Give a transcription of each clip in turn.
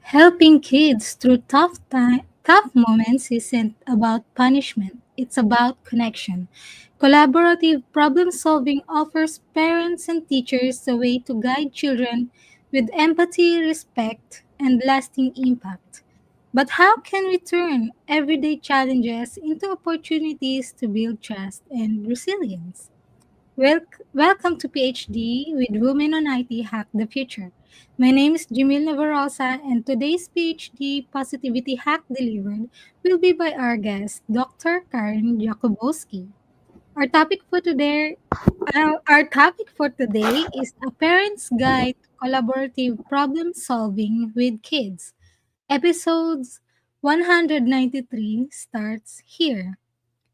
Helping kids through tough moments isn't about punishment, it's about connection. Collaborative problem solving offers parents and teachers a way to guide children with empathy, respect, and lasting impact. But how can we turn everyday challenges into opportunities to build trust and resilience? Welcome to PhD with Women on IT Hack the Future. My name is Jamil Navarrosa, and today's PhD Positivity Hack delivered will be by our guest, Dr. Karin Jakubowski. Our topic for today, our topic for today is a parent's guide to collaborative problem solving with kids. Episodes 193 starts here.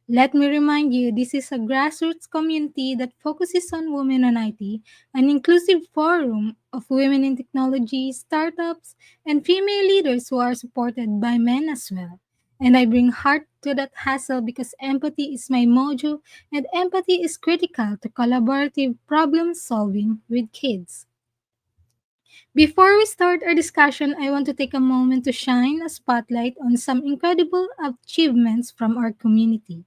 Let me remind you, this is a grassroots community that focuses on women in IT, an inclusive forum of women in technology, startups, and female leaders who are supported by men as well. And I bring heart to that hustle because empathy is my mojo, and empathy is critical to collaborative problem solving with kids. Before we start our discussion, I want to take a moment to shine a spotlight on some incredible achievements from our community.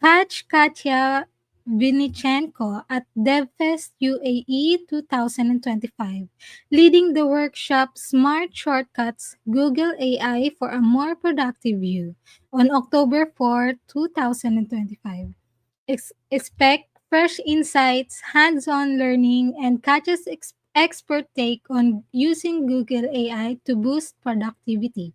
Catch Katya Vinichenko at DevFest UAE 2025, leading the workshop Smart Shortcuts Google AI for a More Productive You on October 4, 2025. Expect fresh insights, hands-on learning, and Katya's expert take on using Google AI to boost productivity.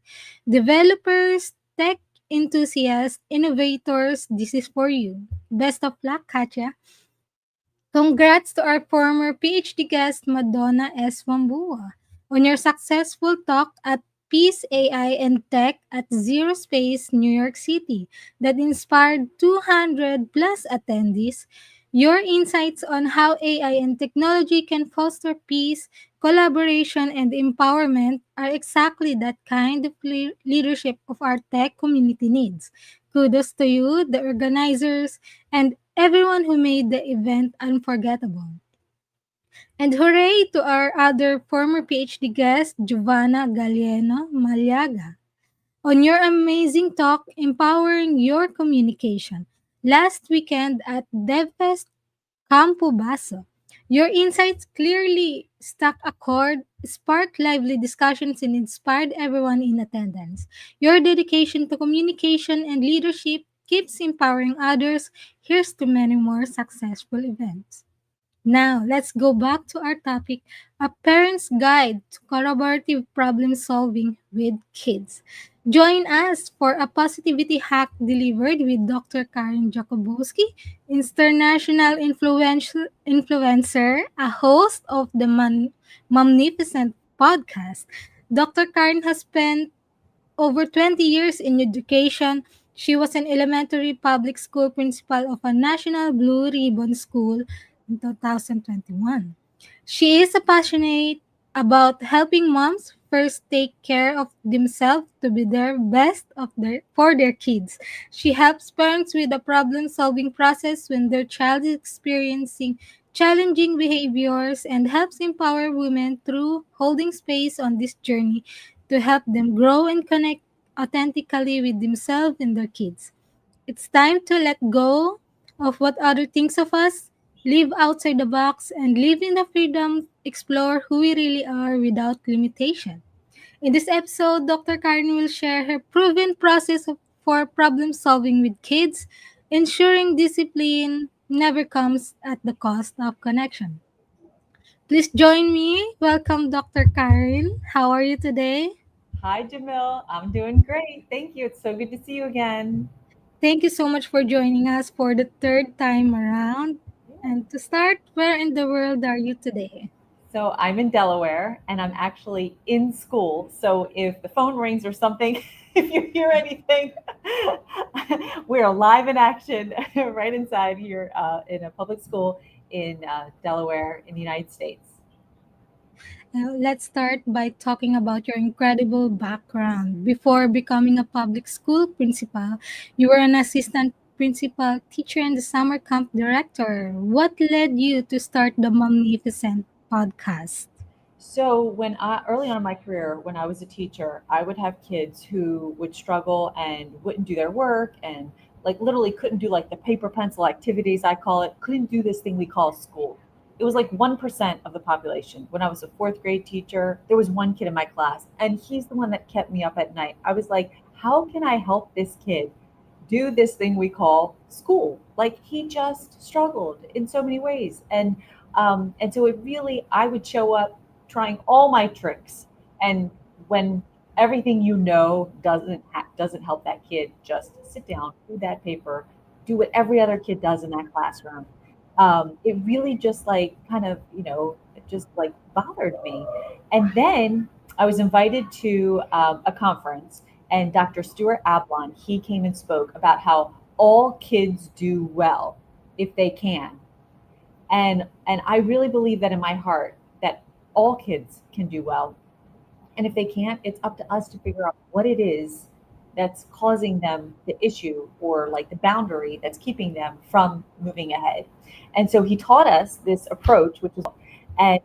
Developers, tech enthusiasts, innovators, this is for you. Best of luck, Katya. Congrats to our former PhD guest, Madonna S. Wambua, on your successful talk at Peace AI and Tech at Zero Space, New York City, that inspired 200 plus attendees. Your insights on how AI and technology can foster peace, collaboration, and empowerment are exactly that kind of leadership of our tech community needs. Kudos to you, the organizers, and everyone who made the event unforgettable. And hooray to our other former PhD guest, Giovanna Gallieno Maliaga, on your amazing talk empowering your communication last weekend at DevFest Campo Basso. Your insights clearly struck a chord, sparked lively discussions, and inspired everyone in attendance. Your dedication to communication and leadership keeps empowering others. Here's to many more successful events. Now, let's go back to our topic, a parent's guide to collaborative problem solving with kids. Join us for a positivity hack delivered with Dr. Karin Jakubowski, international influencer, a host of the Momnificent podcast. Dr. Karin has spent over 20 years in education. She was an elementary public school principal of a national Blue Ribbon school in 2021. She is passionate about helping moms first take care of themselves to be their best for their kids. She helps parents with the problem-solving process when their child is experiencing challenging behaviors and helps empower women through holding space on this journey to help them grow and connect authentically with themselves and their kids. It's time to let go of what other thinks of us, live outside the box, and live in the freedom, explore who we really are without limitation. In this episode, Dr. Karen will share her proven for problem solving with kids, ensuring discipline never comes at the cost of connection. Please join me. Welcome, Dr. Karen. How are you today? Hi, Jamil. I'm doing great. Thank you. It's so good to see you again. Thank you so much for joining us for the third time around. Yeah. And to start, where in the world are you today? So I'm in Delaware and I'm actually in school. So if the phone rings or something, if you hear anything, we're live in action right inside here in a public school in Delaware in the United States. Let's start by talking about your incredible background. Before becoming a public school principal, you were an assistant principal, teacher, and the summer camp director. What led you to start the Momnificent podcast? So when I early on in my career, when I was a teacher, I would have kids who would struggle and wouldn't do their work and like literally couldn't do like the paper pencil activities, I call it, couldn't do this thing we call school. It was like 1% of the population. When I was a fourth grade teacher, there was one kid in my class, and he's the one that kept me up at night. I was like, how can I help this kid do this thing we call school? Like he just struggled in so many ways. And so it really, I would show up trying all my tricks. And when everything doesn't help that kid, just sit down, do that paper, do what every other kid does in that classroom. It really just like kind of, it just like bothered me. And then I was invited to a conference, and Dr. Stuart Ablon, he came and spoke about how all kids do well if they can. And I really believe that in my heart, that all kids can do well, and if they can't, it's up to us to figure out what it is that's causing them the issue, or like the boundary that's keeping them from moving ahead. And so he taught us this approach, which is, and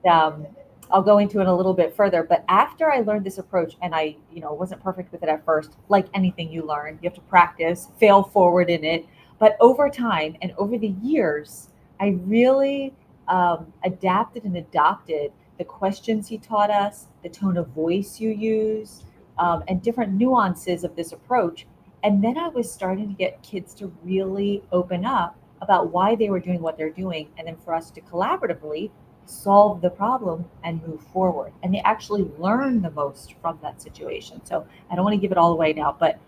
I'll go into it a little bit further. But after I learned this approach, and I, wasn't perfect with it at first, like anything you learn, you have to practice, fail forward in it. But over time and over the years, I really adapted and adopted the questions he taught us, the tone of voice you use, and different nuances of this approach. And then I was starting to get kids to really open up about why they were doing what they're doing, and then for us to collaboratively solve the problem and move forward. And they actually learn the most from that situation. So I don't want to give it all away now, but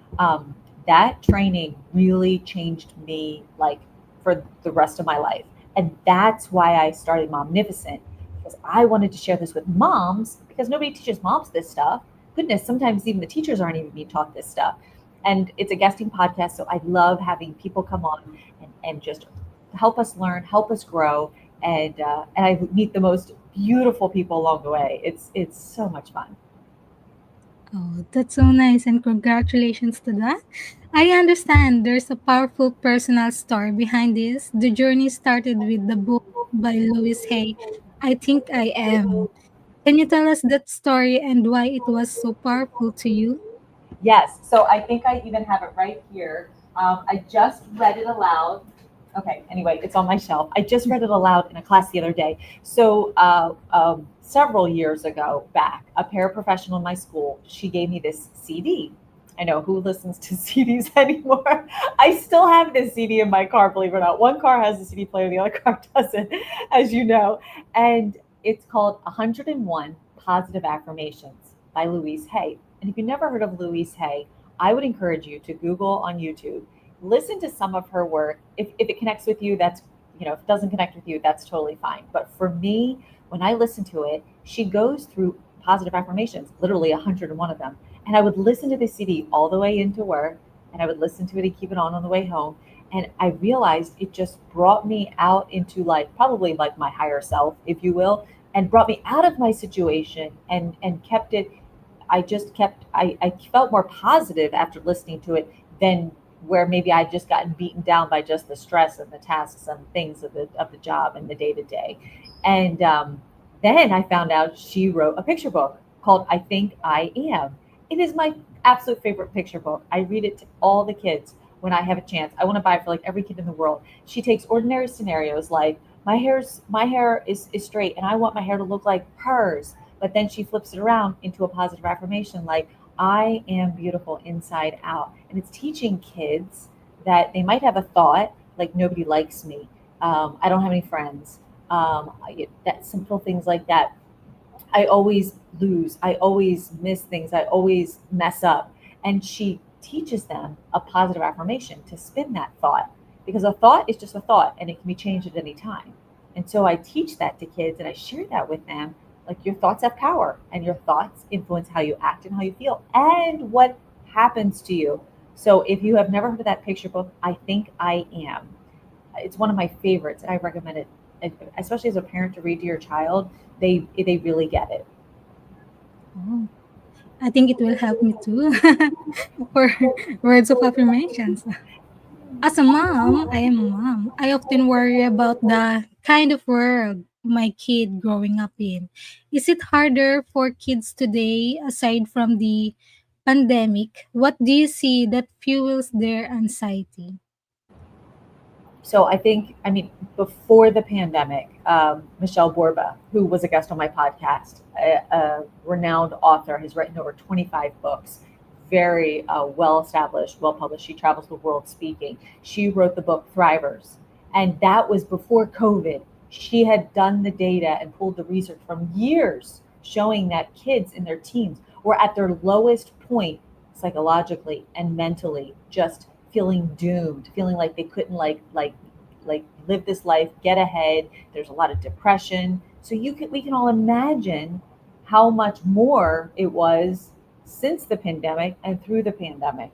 that training really changed me like for the rest of my life. And that's why I started Momnificent, because I wanted to share this with moms, because nobody teaches moms this stuff. Goodness, sometimes even the teachers aren't even being taught this stuff. And it's a guesting podcast, so I love having people come on and just help us learn, help us grow, and I meet the most beautiful people along the way. It's so much fun. Oh, that's so nice, and congratulations to that. I understand there's a powerful personal story behind this. The journey started with the book by Louis Hay, I Think I Am. Can you tell us that story and why it was so powerful to you? Yes. So I think I even have it right here. I just read it aloud. Okay. Anyway, it's on my shelf. I just read it aloud in a class the other day. So several years ago, back, a paraprofessional in my school, she gave me this CD. I know who listens to CDs anymore. I still have this CD in my car, believe it or not. One car has a CD player, the other car doesn't, as you know. And it's called 101 Positive Affirmations by Louise Hay. And if you've never heard of Louise Hay, I would encourage you to Google on YouTube, listen to some of her work. If it connects with you, that's, if it doesn't connect with you, that's totally fine. But for me, when I listen to it, she goes through positive affirmations, literally 101 of them. And I would listen to the CD all the way into work, and I would listen to it and keep it on the way home. And I realized it just brought me out into like probably like my higher self, if you will, and brought me out of my situation and kept it. I felt more positive after listening to it than where maybe I'd just gotten beaten down by just the stress and the tasks and things of the job and the day to day. And then I found out she wrote a picture book called I Think I Am. It is my absolute favorite picture book. I read it to all the kids when I have a chance. I want to buy it for like every kid in the world. She takes ordinary scenarios like my hair is straight and I want my hair to look like hers, but then she flips it around into a positive affirmation like I am beautiful inside out. And it's teaching kids that they might have a thought like nobody likes me, I don't have any friends, that simple things like that. I always lose. I always miss things. I always mess up. And she teaches them a positive affirmation to spin that thought, because a thought is just a thought and it can be changed at any time. And so I teach that to kids and I share that with them. Like your thoughts have power, and your thoughts influence how you act and how you feel and what happens to you. So if you have never heard of that picture book, I Think I Am. It's one of my favorites, and I recommend it, especially as a parent, to read to your child. They really get it. Oh, I think it will help me too for words of affirmations. As a mom, I am a mom. I often worry about the kind of world my kid growing up in. Is it harder for kids today aside from the pandemic? What do you see that fuels their anxiety? So I think, I mean, before the pandemic, Michelle Borba, who was a guest on my podcast, a renowned author, has written over 25 books, very well established, well published. She travels the world speaking. She wrote the book Thrivers, and that was before COVID. She had done the data and pulled the research from years showing that kids in their teens were at their lowest point psychologically and mentally, just feeling doomed, feeling like they couldn't live this life, get ahead. There's a lot of depression. So we can all imagine how much more it was since the pandemic and through the pandemic.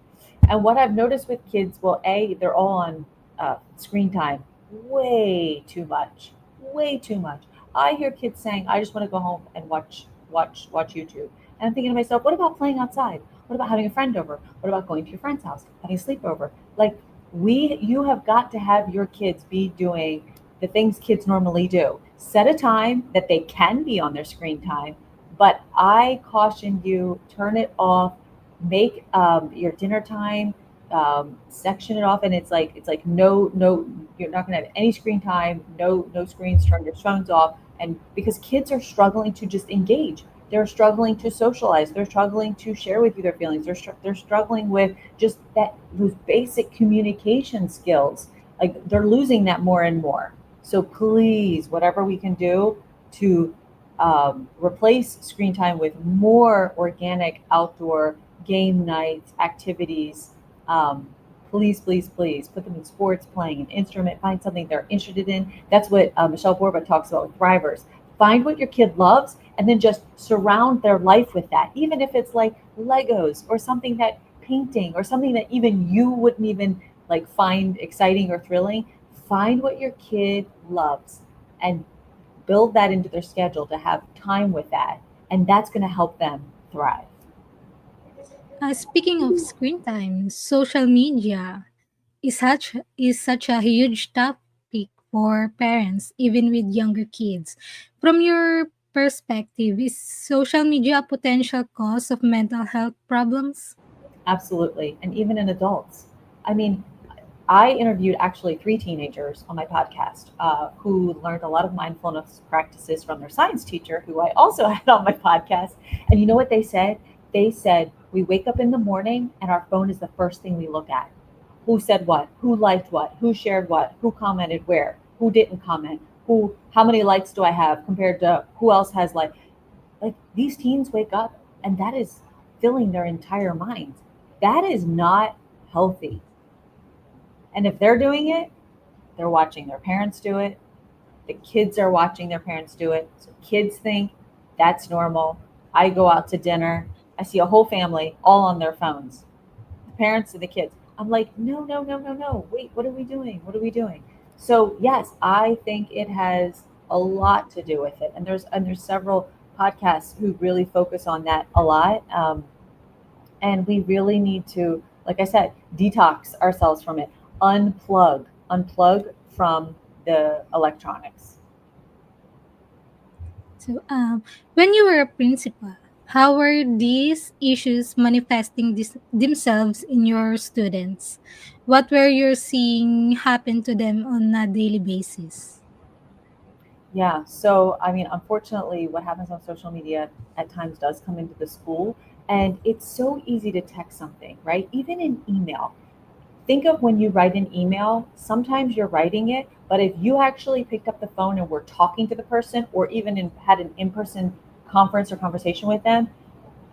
And what I've noticed with kids, well, they're all on screen time way too much, way too much. I hear kids saying, "I just want to go home and watch YouTube." And I'm thinking to myself, what about playing outside? What about having a friend over? What about going to your friend's house, having a sleepover? Like you have got to have your kids be doing the things kids normally do. Set a time that they can be on their screen time, but I caution you, turn it off. Make your dinner time, section it off, and it's like no, you're not going to have any screen time, no screens. Turn your phones off, and because kids are struggling to just engage, they're struggling to socialize, they're struggling to share with you their feelings, they're struggling with just that, those basic communication skills. Like they're losing that more and more. So please, whatever we can do to replace screen time with more organic outdoor game nights, activities. Um, please put them in sports, playing an instrument, find something they're interested in. That's what Michelle Borba talks about with Thrivers. Find what your kid loves and then just surround their life with that. Even if it's like Legos or something, that painting or something that even you wouldn't even like find exciting or thrilling. Find what your kid loves and build that into their schedule to have time with that. And that's going to help them thrive. Speaking of screen time, social media is such a huge topic for parents, even with younger kids. From your perspective, is social media a potential cause of mental health problems? Absolutely. And even in adults. I mean, I interviewed actually three teenagers on my podcast who learned a lot of mindfulness practices from their science teacher, who I also had on my podcast. And you know what they said? They said, we wake up in the morning and our phone is the first thing we look at. Who said what? Who liked what? Who shared what? Who commented where? Who didn't comment? How many likes do I have compared to who else has like these teens wake up and that is filling their entire minds. That is not healthy. And if they're doing it, they're watching their parents do it. The kids are watching their parents do it. So kids think that's normal. I go out to dinner, I see a whole family all on their phones, the parents and the kids. I'm like, no, no, no, no, no. Wait, what are we doing? What are we doing? So yes, I think it has a lot to do with it. And there's several podcasts who really focus on that a lot. And we really need to, like I said, detox ourselves from it, unplug from the electronics. So, when you were a principal, how were these issues manifesting themselves in your students? What were you seeing happen to them on a daily basis? Yeah. So, I mean, unfortunately, what happens on social media at times does come into the school, and it's so easy to text something, right? Even in email. Think of when you write an email, sometimes you're writing it, but if you actually picked up the phone and were talking to the person or even had an in-person conference or conversation with them,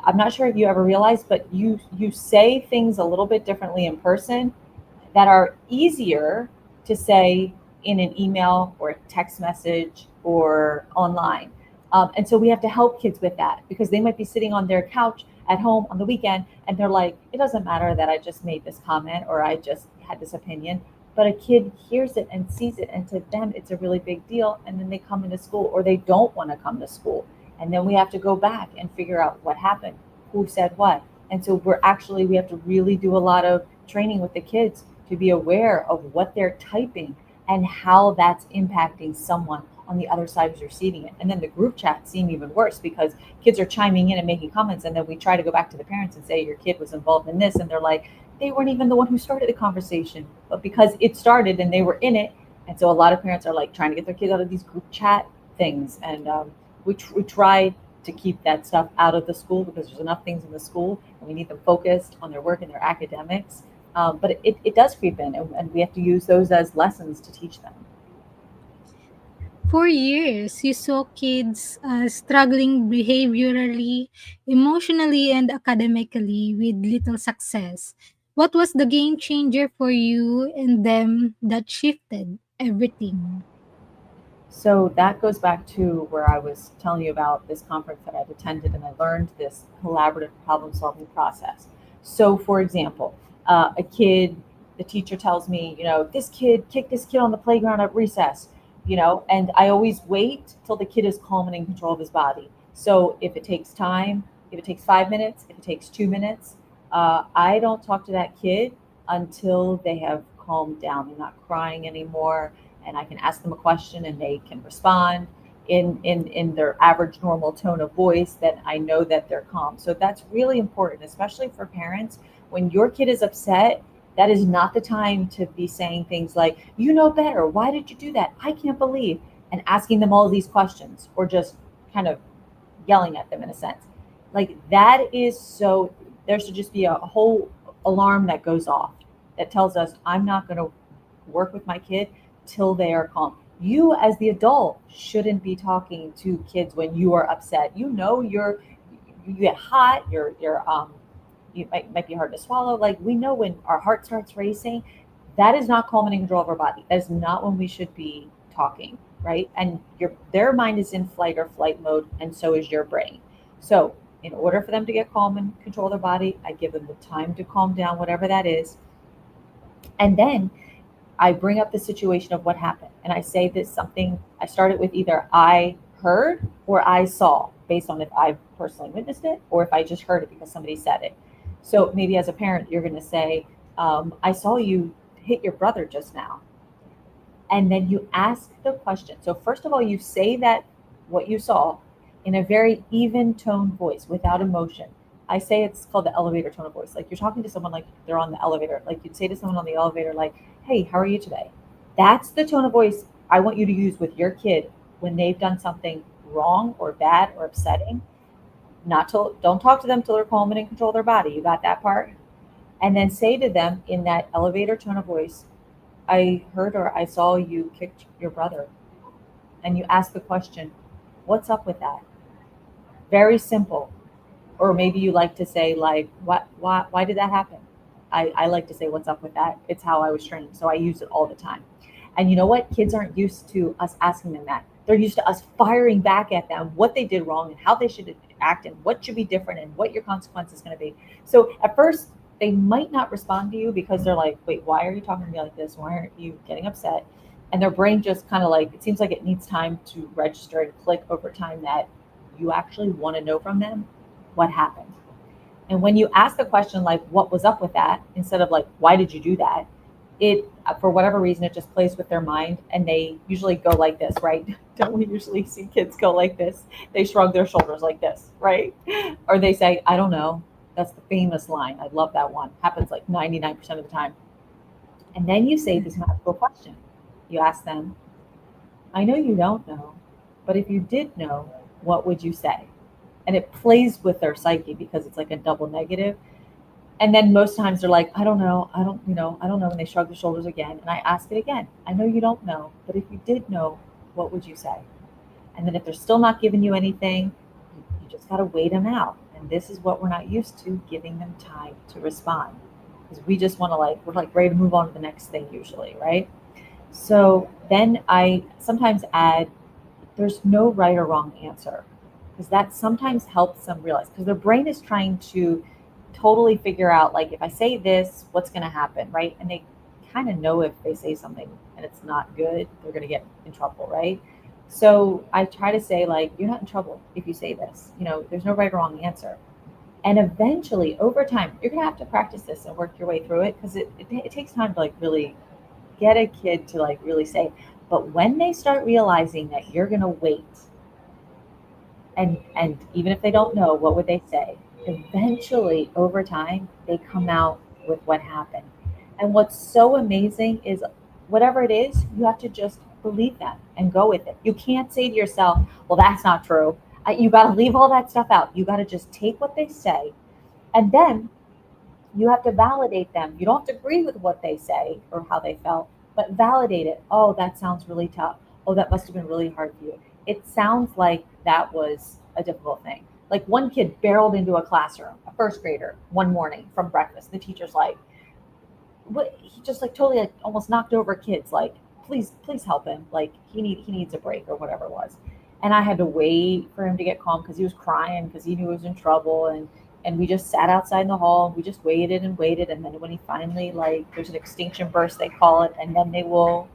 I'm not sure if you ever realized, but you say things a little bit differently in person that are easier to say in an email or a text message or online. And so we have to help kids with that because they might be sitting on their couch at home on the weekend and they're like, it doesn't matter that I just made this comment or I just had this opinion. But a kid hears it and sees it, and to them, it's a really big deal. And then they come into school or they don't want to come to school. And then we have to go back and figure out what happened, who said what. And so we have to really do a lot of training with the kids to be aware of what they're typing and how that's impacting someone on the other side was receiving it. And then the group chat seemed even worse because kids are chiming in and making comments, and then we try to go back to the parents and say your kid was involved in this, and they're like, they weren't even the one who started the conversation, but because it started and they were in it. And so a lot of parents are like trying to get their kids out of these group chat things, and we try to keep that stuff out of the school because there's enough things in the school, and we need them focused on their work and their academics. But it does creep in, and we have to use those as lessons to teach them. For years, you saw kids struggling behaviorally, emotionally, and academically with little success. What was the game changer for you and them that shifted everything? So that goes back to where I was telling you about this conference that I've attended, and I learned this collaborative problem solving process. So, for example, a kid, the teacher tells me, this kid kicked this kid on the playground at recess, and I always wait till the kid is calm and in control of his body. So, if it takes time, if it takes 5 minutes, if it takes 2 minutes, I don't talk to that kid until they have calmed down. They're not crying anymore, and I can ask them a question and they can respond in their average normal tone of voice, then I know that they're calm. So that's really important, especially for parents. When your kid is upset, that is not the time to be saying things like, you know better, why did you do that, I can't believe, and asking them all these questions, or just kind of yelling at them in a sense. Like that is so, there should just be a whole alarm that goes off that tells us I'm not going to work with my kid till they are calm. You as the adult shouldn't be talking to kids when you are upset. You get hot, you might be hard to swallow. Like we know when our heart starts racing, that is not calm and in control of our body. That is not when we should be talking, right? And their mind is in fight or flight mode, and so is your brain. So in order for them to get calm and control their body, I give them the time to calm down, whatever that is. And then I bring up the situation of what happened. And I say this something, I start it with either I heard or I saw, based on if I personally witnessed it or if I just heard it because somebody said it. So maybe as a parent, you're going to say, I saw you hit your brother just now. And then you ask the question. So, first of all, you say that what you saw in a very even tone voice without emotion. I say it's called the elevator tone of voice. Like you're talking to someone like they're on the elevator. Like you'd say to someone on the elevator, like, hey, how are you today? That's the tone of voice I want you to use with your kid when they've done something wrong or bad or upsetting. Not to Don't talk to them till they're calm and in control of their body. You got that part? And then say to them in that elevator tone of voice, I heard or I saw you kicked your brother. And you ask the question, what's up with that? Very simple. Or maybe you like to say like, why did that happen? I like to say what's up with that. It's how I was trained. So I use it all the time. And you know what? Kids aren't used to us asking them that. They're used to us firing back at them what they did wrong and how they should act and what should be different and what your consequence is going to be. So at first, they might not respond to you because they're like, wait, why are you talking to me like this? Why aren't you getting upset? And their brain just kind of like, it seems like it needs time to register and click over time that you actually want to know from them what happened. And when you ask the question like, what was up with that, instead of like, why did you do that? It, for whatever reason, it just plays with their mind, and they usually go like this, right? Don't we usually see kids go like this? They shrug their shoulders like this, right? Or they say, I don't know. That's the famous line. I love that one. Happens like 99% of the time. And then you say this magical question. You ask them, I know you don't know, but if you did know, what would you say? And it plays with their psyche because it's like a double negative. And then most times they're like, I don't know, I don't know. And they shrug their shoulders again. And I ask it again. I know you don't know, but if you did know, what would you say? And then if they're still not giving you anything, you just got to wait them out. And this is what we're not used to, giving them time to respond. Because we just want to like, we're like ready to move on to the next thing usually, right? So then I sometimes add, there's no right or wrong answer, because that sometimes helps them realize, because their brain is trying to totally figure out like, if I say this, what's going to happen, right? And they kind of know if they say something and it's not good, they're going to get in trouble, right? So I try to say like, you're not in trouble if you say this, there's no right or wrong answer. And eventually over time, you're going to have to practice this and work your way through it, because it takes time to like really get a kid to like really say, But when they start realizing that you're going to wait, and even if they don't know, what would they say? Eventually, over time, they come out with what happened. And what's so amazing is whatever it is, you have to just believe them and go with it. You can't say to yourself, well, that's not true. You got to leave all that stuff out. You got to just take what they say, and then you have to validate them. You don't have to agree with what they say or how they felt, but validate it. Oh, that sounds really tough. Oh, that must have been really hard for you. It sounds like that was a difficult thing. Like one kid barreled into a classroom, a first grader, one morning from breakfast. The teacher's like, what? He just like totally like almost knocked over kids. Like, please help him. Like he needs a break or whatever it was. And I had to wait for him to get calm because he was crying because he knew he was in trouble. And we just sat outside in the hall and we just waited and waited. And then when he finally like there's an extinction burst they call it, and then they will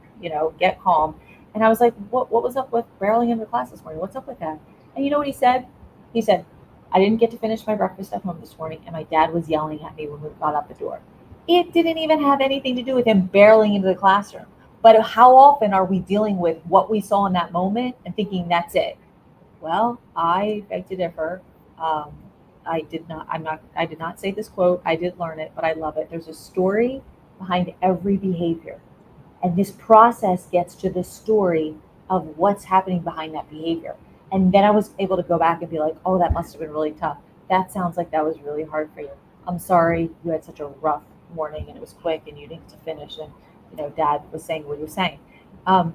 get calm. And I was like, what was up with barreling into class this morning? What's up with that? And you know what he said? He said, I didn't get to finish my breakfast at home this morning, and my dad was yelling at me when we got out the door. It didn't even have anything to do with him barreling into the classroom. But how often are we dealing with what we saw in that moment and thinking that's it? Well, I beg to differ. Um, I did not. I'm not. I did not say this quote. I did learn it, but I love it. There's a story behind every behavior, and this process gets to the story of what's happening behind that behavior. And then I was able to go back and be like, oh, that must have been really tough. That sounds like that was really hard for you. I'm sorry you had such a rough morning and it was quick and you needed to finish. And, dad was saying what he was saying. Um,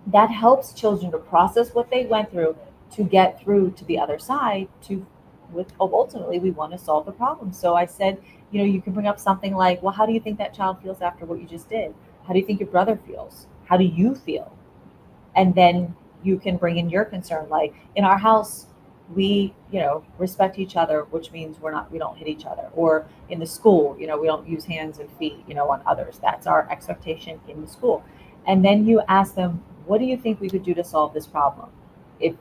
that helps children to process what they went through to get through to the other side to with ultimately we want to solve the problem. So I said, you can bring up something like, well, how do you think that child feels after what you just did? How do you think your brother feels? How do you feel? And then you can bring in your concern, like in our house we respect each other, which means we don't hit each other. Or in the school, we don't use hands and feet on others. That's our expectation in the school. And then you ask them, what do you think we could do to solve this problem, if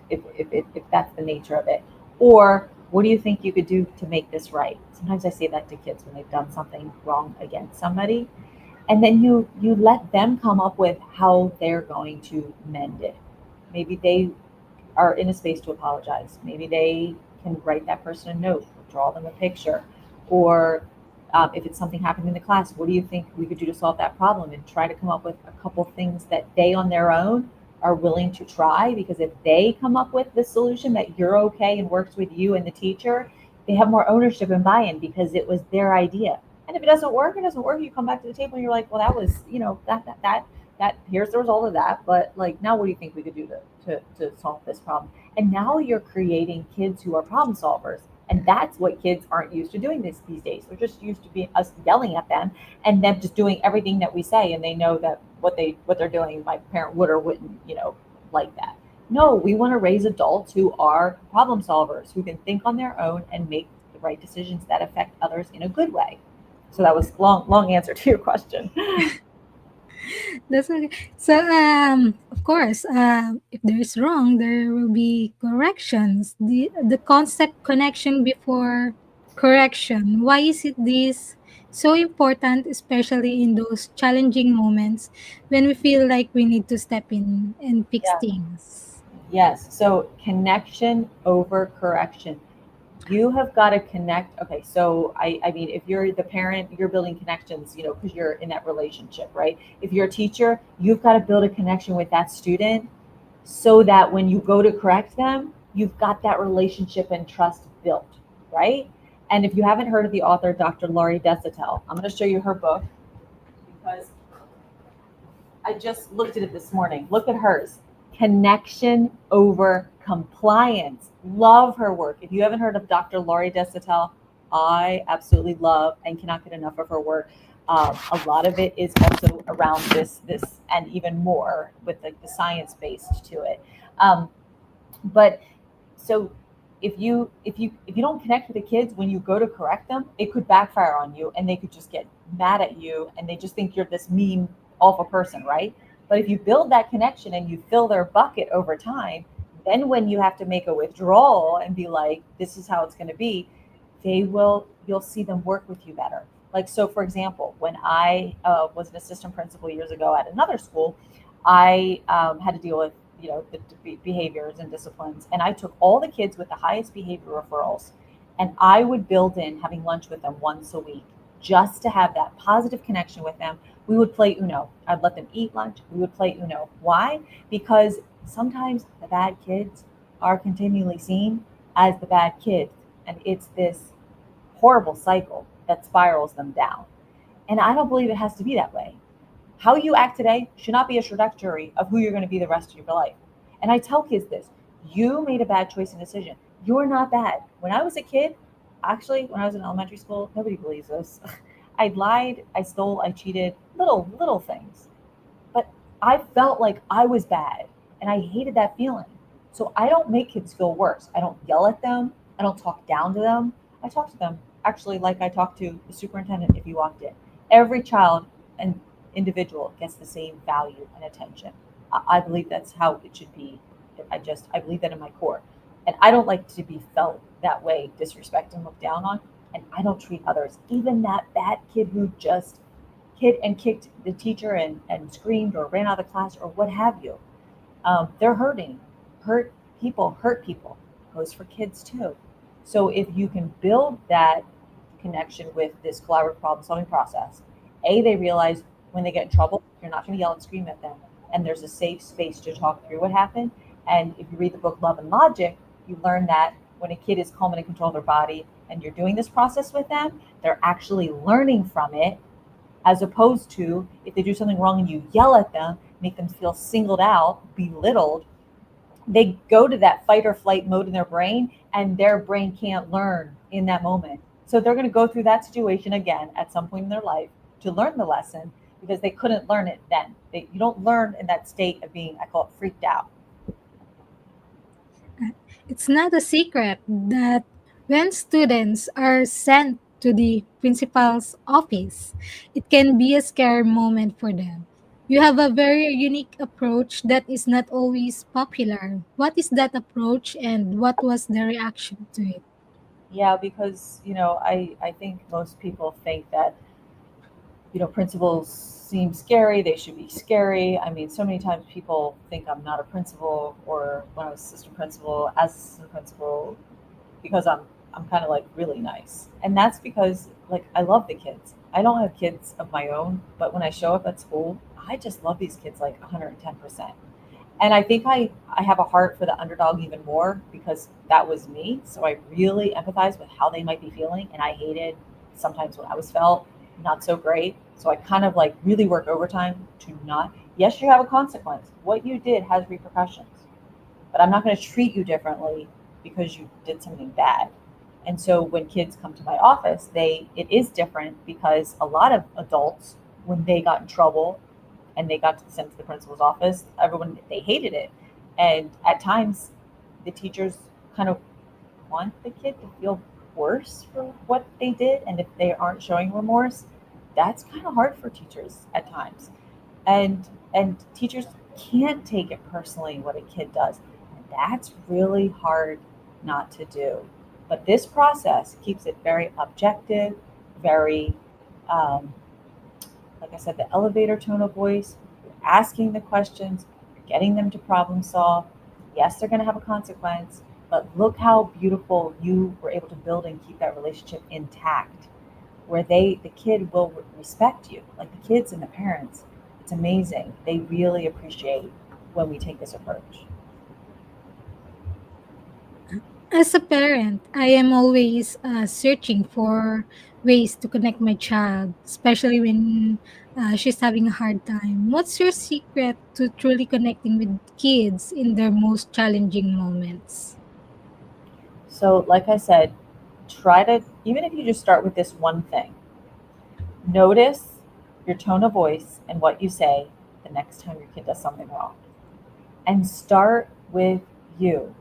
that's the nature of it? Or what do you think you could do to make this right? Sometimes I say that to kids when they've done something wrong against somebody. And then you let them come up with how they're going to mend it. Maybe they are in a space to apologize. Maybe they can write that person a note, or draw them a picture, or if it's something happening in the class, what do you think we could do to solve that problem? And try to come up with a couple things that they on their own are willing to try, because if they come up with the solution that you're okay and works with you and the teacher, they have more ownership and buy-in because it was their idea. And if it doesn't work, it doesn't work. You come back to the table and you're like, well, that was, that here's the result of that. But like, now what do you think we could do to solve this problem? And now you're creating kids who are problem solvers. And that's what kids aren't used to doing these days. They're just used to being us yelling at them and them just doing everything that we say. And they know that what they're doing, my parent would or wouldn't, like that. No, we want to raise adults who are problem solvers, who can think on their own and make the right decisions that affect others in a good way. So that was long answer to your question. That's okay. So, of course, if there is wrong, there will be corrections. The concept connection before correction. Why is it this so important, especially in those challenging moments when we feel like we need to step in and fix Yeah. things? Yes. So connection over correction. You have got to connect. Okay. So I mean, if you're the parent, you're building connections, because you're in that relationship, right? If you're a teacher, you've got to build a connection with that student so that when you go to correct them, you've got that relationship and trust built, right? And if you haven't heard of the author, Dr. Laurie Desatel, I'm going to show you her book because I just looked at it this morning. Look at hers. Connection over compliance. Love her work. If you haven't heard of Dr. Laurie Desatel, I absolutely love and cannot get enough of her work. A lot of it is also around this, and even more with the science based to it. But so if you don't connect with the kids when you go to correct them, it could backfire on you and they could just get mad at you and they just think you're this mean, awful person, right? But if you build that connection and you fill their bucket over time, then when you have to make a withdrawal and be like, this is how it's going to be, you'll see them work with you better. Like, so for example, when I was an assistant principal years ago at another school, I had to deal with the behaviors and disciplines, and I took all the kids with the highest behavior referrals, and I would build in having lunch with them once a week just to have that positive connection with them. We would play Uno. I'd let them eat lunch. We would play Uno. Why? Because sometimes the bad kids are continually seen as the bad kids, and it's this horrible cycle that spirals them down. And I don't believe it has to be that way. How you act today should not be a trajectory of who you're going to be the rest of your life. And I tell kids this: you made a bad choice and decision. You're not bad. When I was a kid, actually, when I was in elementary school, nobody believes this. I lied, I stole, I cheated, little things. But I felt like I was bad and I hated that feeling. So I don't make kids feel worse. I don't yell at them. I don't talk down to them. I talk to them actually like I talk to the superintendent if you walked in. Every child and individual gets the same value and attention. I believe that's how it should be. I believe that in my core. And I don't like to be felt that way, disrespected and looked down on. And I don't treat others, even that bad kid who just hit and kicked the teacher and screamed or ran out of class or what have you. They're hurting. Hurt hurt people. Goes for kids too. So if you can build that connection with this collaborative problem solving process, they realize when they get in trouble, you're not going to yell and scream at them. And there's a safe space to talk through what happened. And if you read the book Love and Logic, you learn that when a kid is calm and in control of their body and you're doing this process with them, they're actually learning from it, as opposed to if they do something wrong and you yell at them, make them feel singled out, belittled, they go to that fight or flight mode in their brain and their brain can't learn in that moment. So they're going to go through that situation again at some point in their life to learn the lesson because they couldn't learn it then. You don't learn in that state of being, I call it freaked out. It's not a secret that when students are sent to the principal's office, it can be a scary moment for them. You have a very unique approach that is not always popular. What is that approach and what was the reaction to it? Yeah, because, I think most people think that, principals seem scary, they should be scary. I mean, so many times people think I'm not a principal, or when I was assistant principal, as assistant principal, because I'm kind of like really nice. And that's because like I love the kids. I don't have kids of my own, but when I show up at school, I just love these kids like 110%. And I think I have a heart for the underdog even more because that was me. So I really empathize with how they might be feeling. And I hated sometimes when I was felt not so great. So I kind of like really work overtime to not, yes, you have a consequence. What you did has repercussions, but I'm not going to treat you differently because you did something bad. And so when kids come to my office, it is different because a lot of adults, when they got in trouble and they got sent to the principal's office, everyone they hated it. And at times the teachers kind of want the kid to feel worse for what they did. And if they aren't showing remorse, that's kind of hard for teachers at times. And teachers can't take it personally what a kid does. And that's really hard not to do. But this process keeps it very objective, very like I said, the elevator tone of voice, you're asking the questions, you're getting them to problem solve. Yes, they're going to have a consequence, but look how beautiful you were able to build and keep that relationship intact, where the kid will respect you, like the kids and the parents. It's amazing. They really appreciate when we take this approach. As a parent, I am always searching for ways to connect my child, especially when she's having a hard time. What's your secret to truly connecting with kids in their most challenging moments? So, like I said, try to, even if you just start with this one thing, notice your tone of voice and what you say the next time your kid does something wrong. And start with you.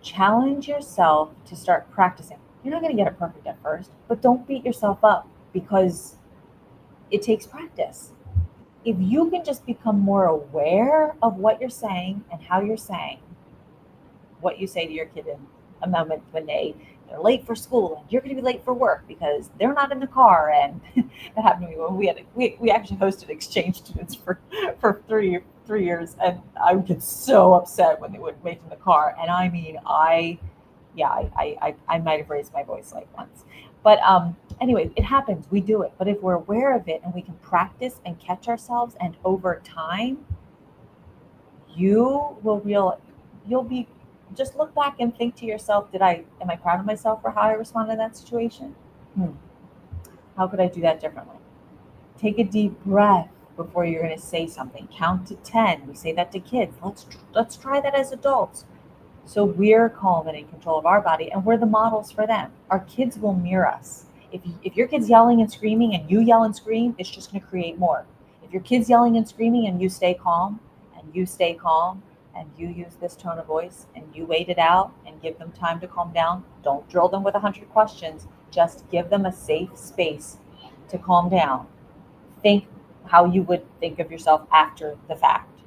Challenge yourself to start practicing. You're not going to get it perfect at first, but don't beat yourself up because it takes practice. If you can just become more aware of what you're saying and how you're saying what you say to your kid in a moment when they're late for school and you're going to be late for work because they're not in the car. And that happened to me when we actually hosted exchange students for 3 3 years, and I would get so upset when they would make in the car. And I mean, yeah, I might have raised my voice like once. But anyway, it happens. We do it. But if we're aware of it and we can practice and catch ourselves, and over time, you will real, you'll be, just look back and think to yourself, am I proud of myself for how I responded in that situation? Hmm. How could I do that differently? Take a deep breath before you're going to say something. Count to 10. We say that to kids. Let's try that as adults. So we're calm and in control of our body, and we're the models for them. Our kids will mirror us. If your kid's yelling and screaming and you yell and scream, it's just going to create more. If your kid's yelling and screaming and you stay calm and you stay calm and you use this tone of voice and you wait it out and give them time to calm down, don't drill them with 100 questions. Just give them a safe space to calm down. Think how you would think of yourself after the fact.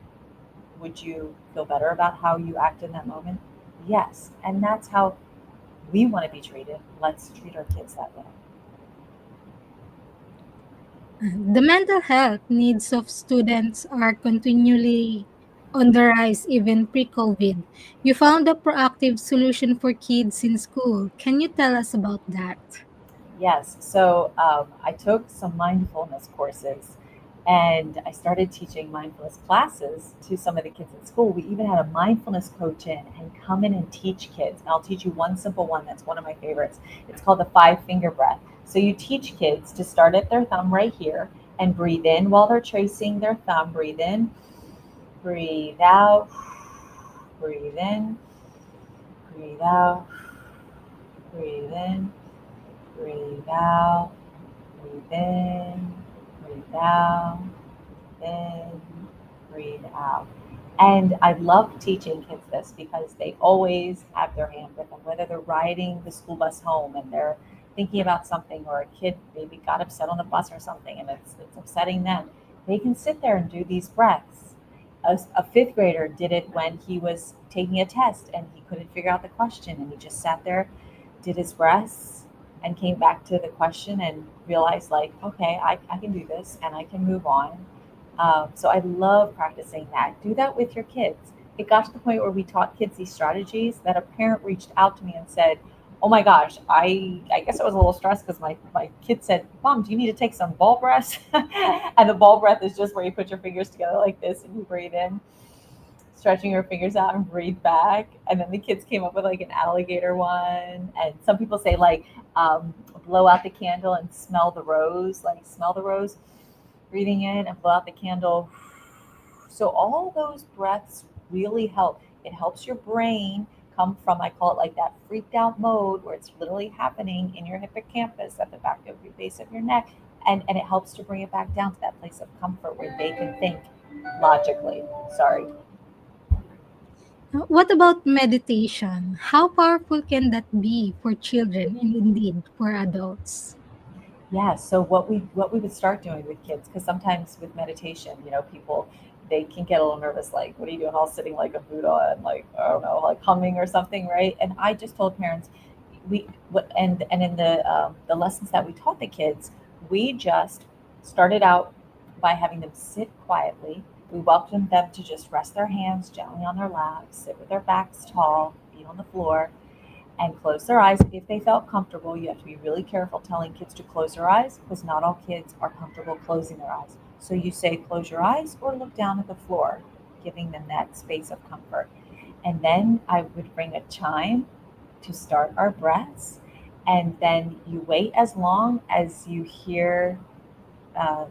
Would you feel better about how you act in that moment? Yes. And that's how we want to be treated. Let's treat our kids that way. The mental health needs of students are continually on the rise even pre-COVID. You found a proactive solution for kids in school. Can you tell us about that? Yes. So I took some mindfulness courses and I started teaching mindfulness classes to some of the kids at school. We even had a mindfulness coach in and come in and teach kids. And I'll teach you one simple one that's one of my favorites. It's called the 5 finger breath. So you teach kids to start at their thumb right here and breathe in while they're tracing their thumb. Breathe in, breathe out, breathe in, breathe out, breathe in, breathe out, breathe in, breathe out, in, breathe out. And I love teaching kids this because they always have their hand with them, whether they're riding the school bus home and they're thinking about something, or a kid maybe got upset on the bus or something and it's upsetting them. They can sit there and do these breaths. A fifth grader did it when he was taking a test and he couldn't figure out the question, and he just sat there, did his breaths, and came back to the question and realized, like, okay, I can do this and I can move on. So I love practicing that. Do that with your kids. It got to the point where we taught kids these strategies that a parent reached out to me and said, oh my gosh, I guess I was a little stressed because my kid said, Mom, do you need to take some ball breaths? And the ball breath is just where you put your fingers together like this and you breathe in, stretching your fingers out and breathe back. And then the kids came up with like an alligator one. And some people say, like, blow out the candle and smell the rose, like smell the rose, breathing in and blow out the candle. So all those breaths really help. It helps your brain come from, I call it like that freaked out mode where it's literally happening in your hippocampus at the back of your base of your neck. And it helps to bring it back down to that place of comfort where they can think logically. Sorry. What about meditation? How powerful can that be for children and indeed for adults? Yeah. So what we would start doing with kids, because sometimes with meditation, people, they can get a little nervous, like, what are you doing, all sitting like a Buddha and, like, I don't know, like humming or something, right? And I just told parents, and in the lessons that we taught the kids, we just started out by having them sit quietly. We welcomed them to just rest their hands gently on their laps, sit with their backs tall, feet on the floor, and close their eyes if they felt comfortable. You have to be really careful telling kids to close their eyes because not all kids are comfortable closing their eyes. So you say close your eyes or look down at the floor, giving them that space of comfort. And then I would bring a chime to start our breaths. And then you wait as long as you hear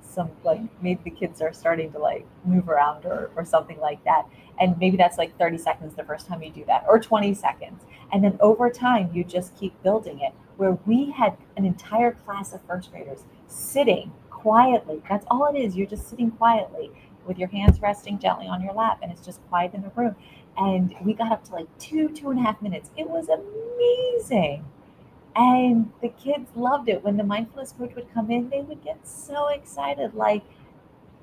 some, like, maybe the kids are starting to like move around or something like that, and maybe that's like 30 seconds the first time you do that, or 20 seconds, and then over time you just keep building it, where we had an entire class of first graders sitting quietly. That's all it is. You're just sitting quietly with your hands resting gently on your lap, and it's just quiet in the room. And we got up to like 2.5 minutes. It was amazing. And the kids loved it. When the mindfulness coach would come in, they would get so excited. Like,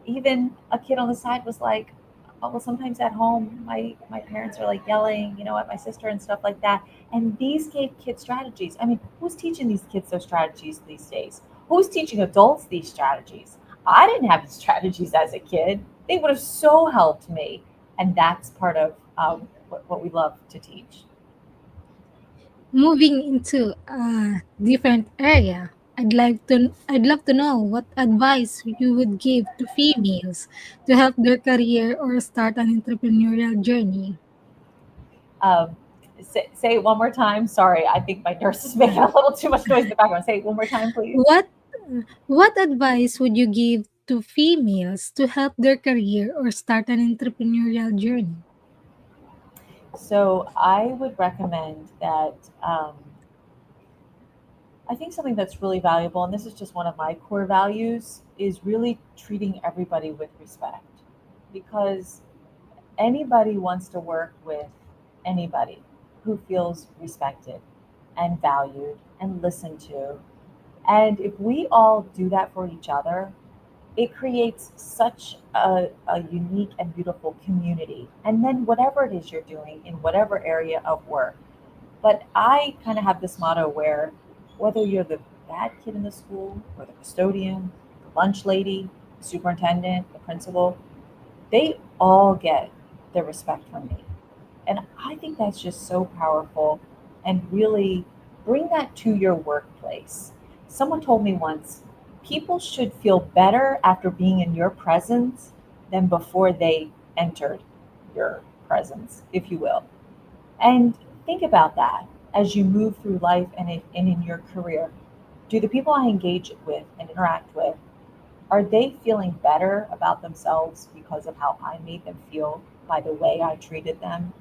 even a kid on the side was like, oh, well, sometimes at home, my parents are like yelling, at my sister and stuff like that. And these gave kids strategies. I mean, who's teaching these kids those strategies these days? Who's teaching adults these strategies? I didn't have these strategies as a kid. They would have so helped me. And that's part of what we love to teach. Moving into a different area, I'd love to know what advice you would give to females to help their career or start an entrepreneurial journey. Um, say it one more time. Sorry, I think my nurse is making a little too much noise in the background. Say it one more time, please. What what advice would you give to females to help their career or start an entrepreneurial journey? So I would recommend that um, I think something that's really valuable, and this is just one of my core values, is really treating everybody with respect. Because anybody wants to work with anybody who feels respected and valued and listened to. And if we all do that for each other, it creates such a unique and beautiful community. And then whatever it is you're doing in whatever area of work. But I kind of have this motto where whether you're the bad kid in the school or the custodian, the lunch lady, the superintendent, the principal, they all get the respect from me. And I think that's just so powerful and really bring that to your workplace. Someone told me once people should feel better after being in your presence than before they entered your presence, if you will. And think about that as you move through life and in your career. Do the people I engage with and interact with, are they feeling better about themselves because of how I made them feel by the way I treated them?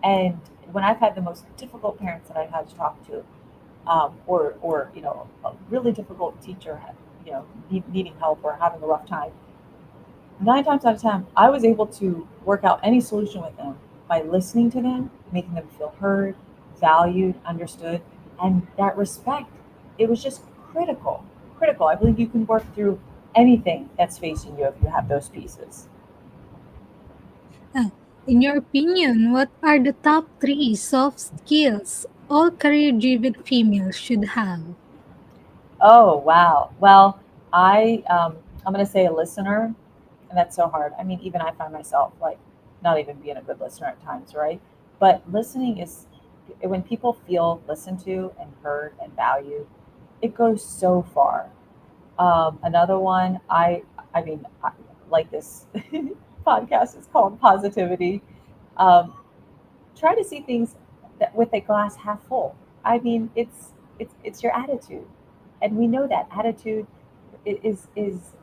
And when I've had the most difficult parents that I've had to talk to, or a really difficult teacher, needing help or having a rough time, 9 times out of 10, I was able to work out any solution with them by listening to them, making them feel heard, valued, understood, and that respect. It was just critical, critical. I believe you can work through anything that's facing you if you have those pieces. Uh, in your opinion, what are the top three soft skills all career driven females should have? Oh, wow. Well, I'm going to say a listener, and that's so hard. I mean, even I find myself like not even being a good listener at times, right? But listening is when people feel listened to and heard and valued, it goes so far. Another one, like this podcast is called Positivity. Um, Try to see things that with a glass half full. I mean, it's your attitude, and we know that attitude is.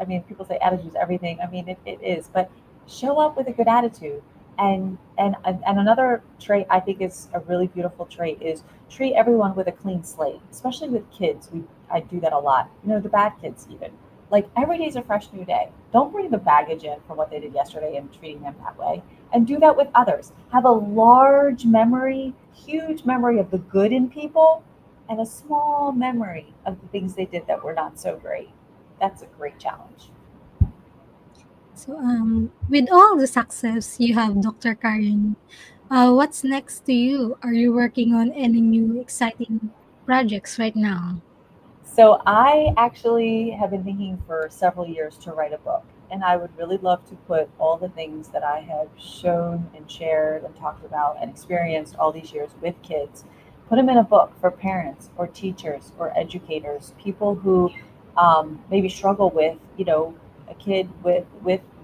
I mean, people say attitude is everything. I mean, it is, but show up with a good attitude. And another trait I think is a really beautiful trait is treat everyone with a clean slate, especially with kids. I do that a lot. You know, the bad kids even. Like every day is a fresh new day. Don't bring the baggage in from what they did yesterday and treating them that way, and do that with others. Have a large memory, huge memory of the good in people, and a small memory of the things they did that were not so great. That's a great challenge. So, with all the success you have, Dr. Karin, what's next to you? Are you working on any new exciting projects right now? So I actually have been thinking for several years to write a book, and I would really love to put all the things that I have shown and shared and talked about and experienced all these years with kids, put them in a book for parents or teachers or educators, people who maybe struggle with, a kid with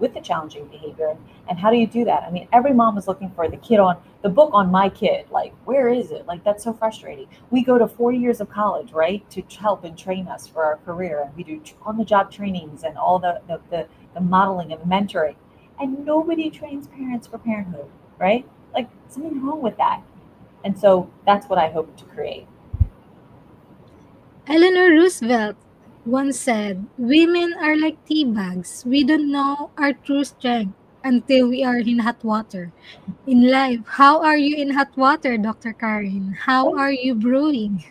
the challenging behavior. And how do you do that? I mean, every mom is looking for the book on my kid. Like, where is it? Like, that's so frustrating. We go to 4 years of college, right, to help and train us for our career. And we do on the job trainings and all the modeling and mentoring. And nobody trains parents for parenthood, right? Like, something wrong with that. And so that's what I hope to create. Eleanor Roosevelt once said, "Women are like tea bags. We don't know our true strength until we are in hot water." In life, how are you in hot water, Dr. Karin? How are you brewing?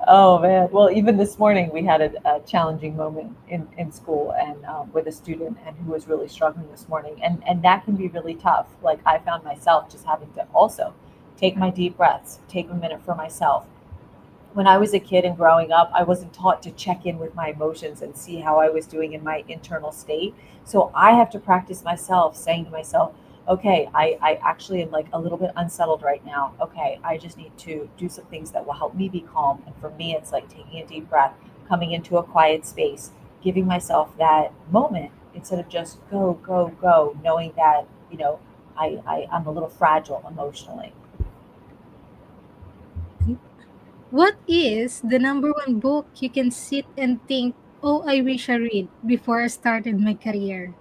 Oh man. Well, even this morning we had a challenging moment in school and with a student and who was really struggling this morning. And that can be really tough. Like I found myself just having to also take my deep breaths, take a minute for myself, when I was a kid and growing up, I wasn't taught to check in with my emotions and see how I was doing in my internal state. So I have to practice myself saying to myself, okay, I actually am like a little bit unsettled right now. Okay, I just need to do some things that will help me be calm. And for me, it's like taking a deep breath, coming into a quiet space, giving myself that moment instead of just go, go, go, knowing that, I'm a little fragile emotionally. What is the number one book you can sit and think, oh, I wish I read before I started my career?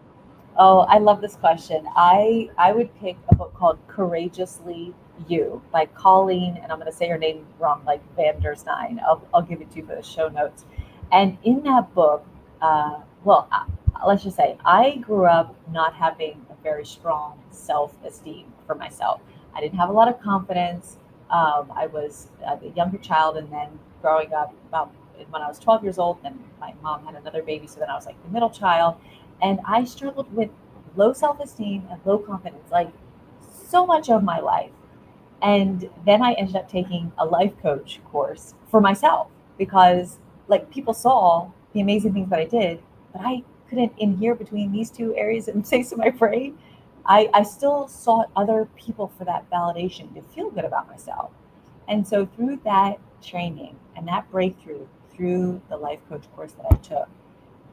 Oh, I love this question. I would pick a book called Courageously You by Colleen, and I'm going to say her name wrong, like Van der Stein. I'll give it to you for the show notes. And in that book, well, let's just say I grew up not having a very strong self-esteem for myself. I didn't have a lot of confidence. I was a younger child, and then growing up, about when I was 12 years old, then my mom had another baby, so then I was like the middle child, and I struggled with low self esteem and low confidence, like so much of my life. And then I ended up taking a life coach course for myself because, like, people saw the amazing things that I did, but I couldn't adhere between these two areas and space of my brain. I still sought other people for that validation to feel good about myself. And so, through that training and that breakthrough through the life coach course that I took,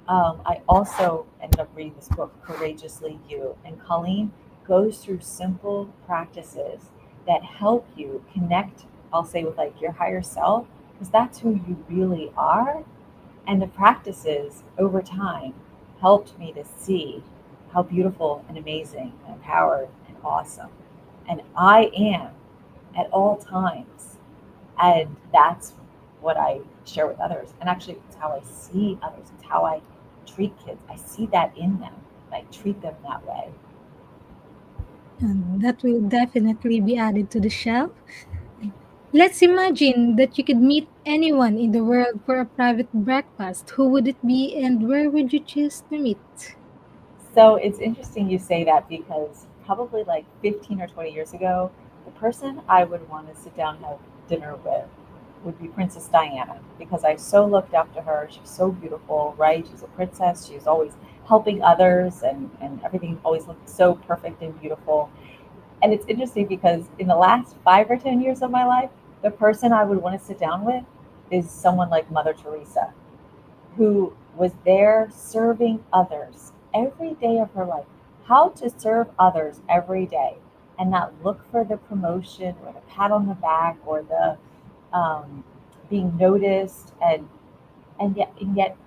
I also ended up reading this book, Courageously You. And Colleen goes through simple practices that help you connect, I'll say, with like your higher self, because that's who you really are. And the practices over time helped me to see how beautiful and amazing and empowered and awesome and I am at all times. And that's what I share with others. And actually, it's how I see others. It's how I treat kids. I see that in them. And I treat them that way. And that will definitely be added to the shelf. Let's imagine that you could meet anyone in the world for a private breakfast. Who would it be and where would you choose to meet? So it's interesting you say that because probably like 15 or 20 years ago, the person I would want to sit down and have dinner with would be Princess Diana because I so looked up to her. She's so beautiful, right? She's a princess. She's always helping others, and everything always looked so perfect and beautiful. And it's interesting because in the last 5 or 10 years of my life, the person I would want to sit down with is someone like Mother Teresa, who was there serving others every day of her life. How to serve others every day and not look for the promotion or the pat on the back or the being noticed, and yet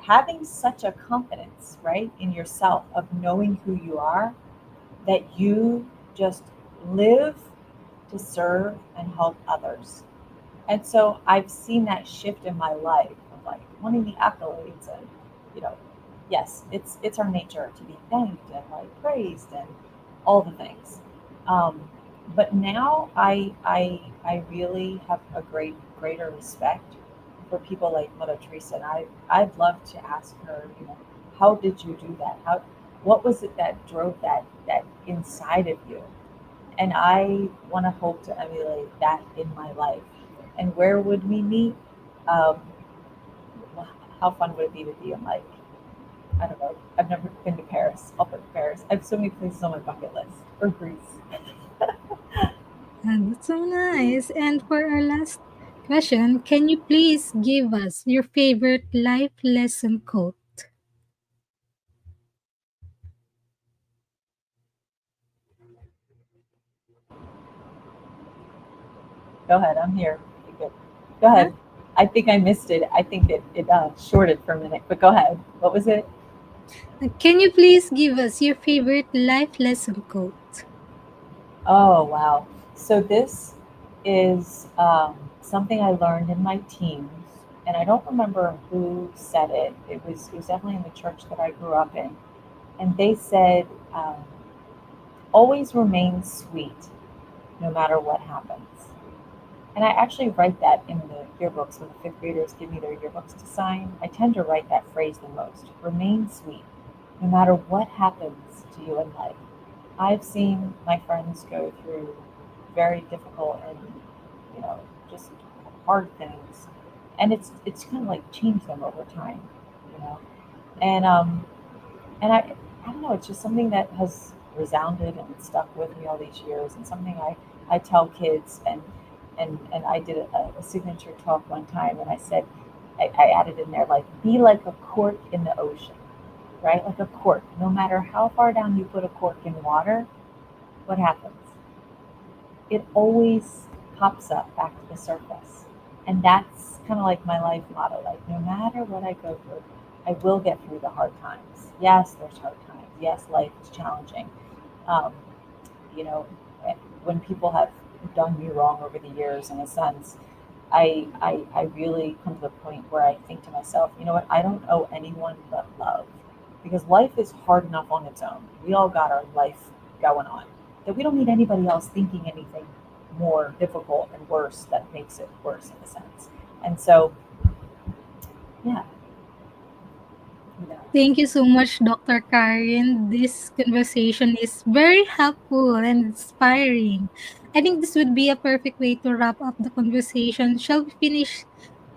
having such a confidence, right, in yourself of knowing who you are, that you just live to serve and help others. And so I've seen that shift in my life of like wanting the accolades and, you know, yes, it's our nature to be thanked and like praised and all the things. Um, but now I really have a greater respect for people like Mother Teresa, and I'd love to ask her, how did you do that? What was it that drove that inside of you? And I want to hope to emulate that in my life. And where would we meet? Um, how fun would it be to be in, like, I don't know. I've never been to Paris. I'll put Paris. I have so many places on my bucket list. Or Greece. And that's so nice. And for our last question, can you please give us your favorite life lesson quote? Go ahead. I'm here. Okay, good. Go Huh? ahead. I think I missed it. I think it shorted for a minute. But go ahead. What was it? Can you please give us your favorite life lesson quote? Oh, wow. So this is something I learned in my teens, and I don't remember who said it. It was definitely in the church that I grew up in, and they said, "Always remain sweet, no matter what happens." And I actually write that in the yearbooks when the fifth graders give me their yearbooks to sign. I tend to write that phrase the most. Remain sweet, no matter what happens to you in life. I've seen my friends go through very difficult and, just hard things, and it's kind of like changed them over time, you know. And I don't know, it's just something that has resounded and stuck with me all these years, and something I tell kids. And I did a signature talk one time, and I said, I added in there, like, be like a cork in the ocean, right? Like a cork. No matter how far down you put a cork in water, what happens? It always pops up back to the surface. And that's kind of like my life motto. Like, no matter what I go through, I will get through the hard times. Yes, there's hard times. Yes, life is challenging. Um, you know, when people have done me wrong over the years, in a sense, I really come to the point where I think to myself, you know what, I don't owe anyone but love. Because life is hard enough on its own. We all got our life going on. That we don't need anybody else thinking anything more difficult and worse that makes it worse, in a sense. And so, yeah, you know. Thank you so much, Dr. Karin. This conversation is very helpful and inspiring. I think this would be a perfect way to wrap up the conversation. Shall we finish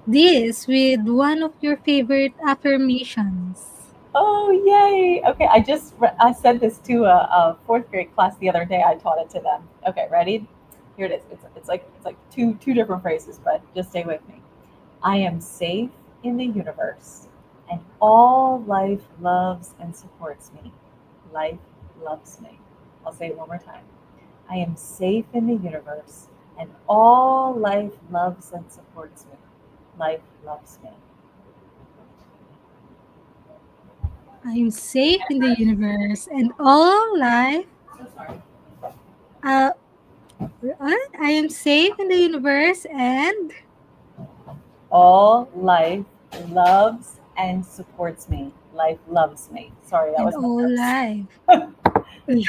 this with one of your favorite affirmations? Oh, yay. Okay, I said this to a fourth grade class the other day. I taught it to them. Okay, ready? Here it is. It's like two different phrases, but just stay with me. I am safe in the universe, and all life loves and supports me. Life loves me. I'll say it one more time. I am safe in the universe, and all life loves and supports me. Life loves me. I am safe in the universe and all life. So sorry. Uh, what? I am safe in the universe All life loves and supports me. Life loves me. Sorry, that and was my all nerves. life.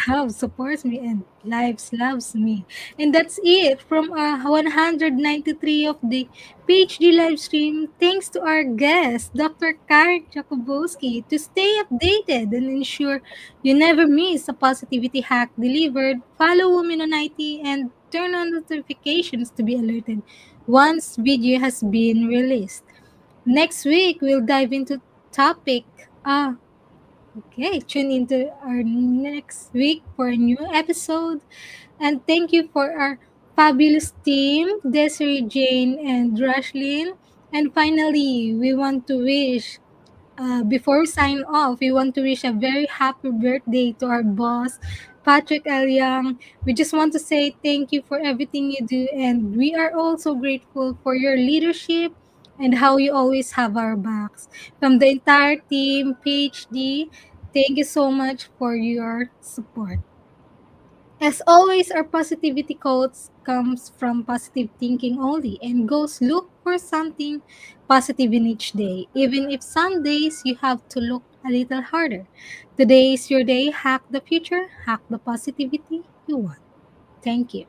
Love supports me and lives loves me. And that's it from our 193 of the PhD live stream. Thanks to our guest, Dr. Karin Jakubowski. To stay updated and ensure you never miss a positivity hack delivered, follow Women on IT and turn on notifications to be alerted once video has been released. Next week, we'll dive into topic okay, tune into our next week for a new episode. And thank you for our fabulous team, Desiree, Jane, and Rashlyn. And finally, we want to wish before we sign off, we want to wish a very happy birthday to our boss, Patrick L. Young. We just want to say thank you for everything you do, and we are also grateful for your leadership and how you always have our backs. From the entire team, PhD, thank you so much for your support. As always, our positivity quotes comes from positive thinking only and goes look for something positive in each day. Even if some days you have to look a little harder. Today is your day. Hack the future. Hack the positivity you want. Thank you.